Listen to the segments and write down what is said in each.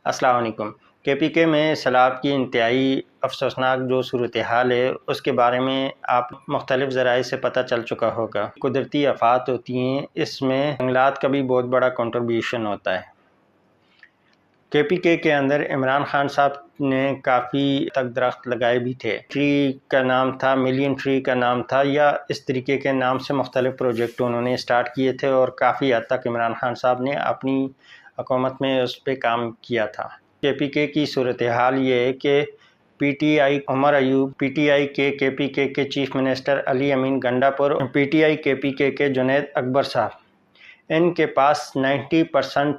السلام علیکم۔ کے پی کے میں سیلاب کی انتہائی افسوسناک جو صورتحال ہے اس کے بارے میں آپ مختلف ذرائع سے پتہ چل چکا ہوگا۔ قدرتی آفات ہوتی ہیں، اس میں جنگلات کا بھی بہت بڑا کنٹریبیوشن ہوتا ہے۔ کے پی کے اندر عمران خان صاحب نے کافی تک درخت لگائے بھی تھے۔ ٹری کا نام تھا، ملین ٹری کا نام تھا، یا اس طریقے کے نام سے مختلف پروجیکٹ انہوں نے سٹارٹ کیے تھے اور کافی حد تک عمران خان صاحب نے اپنی حکومت میں اس پہ کام کیا تھا۔ کے پی کی صورتحال یہ ہے کہ P T I Omar Ayub, P T I کے پی کے chief minister Ali Amin Gandapur, P T I کے پی کے جنید اکبر صاحب، ان کے پاس 90%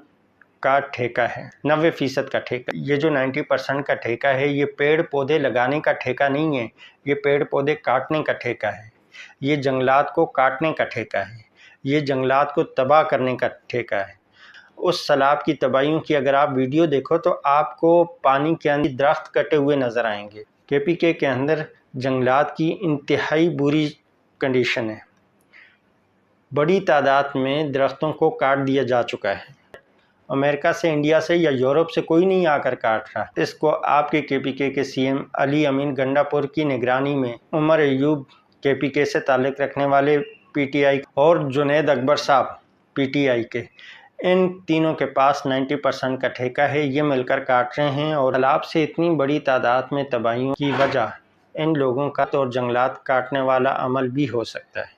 کا ٹھیکہ ہے، 90% کا ٹھیکہ۔ یہ جو 90% کا ٹھیکہ ہے یہ پیڑ پودے لگانے کا ٹھیکہ نہیں ہے، یہ پیڑ پودے کاٹنے کا ٹھیکہ ہے، یہ جنگلات کو کاٹنے کا ٹھیکہ ہے، یہ جنگلات کو تباہ کرنے کا ٹھیکہ ہے۔ اس سیلاب کی تباہیوں کی اگر آپ ویڈیو دیکھو تو آپ کو پانی کے اندر درخت کٹے ہوئے نظر آئیں گے۔ کے پی کے اندر جنگلات کی انتہائی بری کنڈیشن ہے، بڑی تعداد میں درختوں کو کاٹ دیا جا چکا ہے۔ امریکہ سے، انڈیا سے یا یورپ سے کوئی نہیں آ کر کاٹ رہا۔ اس کو آپ کے پی کے سی ایم علی امین گنڈاپور کی نگرانی میں عمر ایوب کے پی کے سے تعلق رکھنے والے پی ٹی آئی اور جنید اکبر صاحب پی ٹی آئی کے، ان تینوں کے پاس 90% کا ٹھیکہ ہے، یہ مل کر کاٹ رہے ہیں۔ اور سیلاب سے اتنی بڑی تعداد میں تباہیوں کی وجہ ان لوگوں کا اور جنگلات کاٹنے والا عمل بھی ہو سکتا ہے۔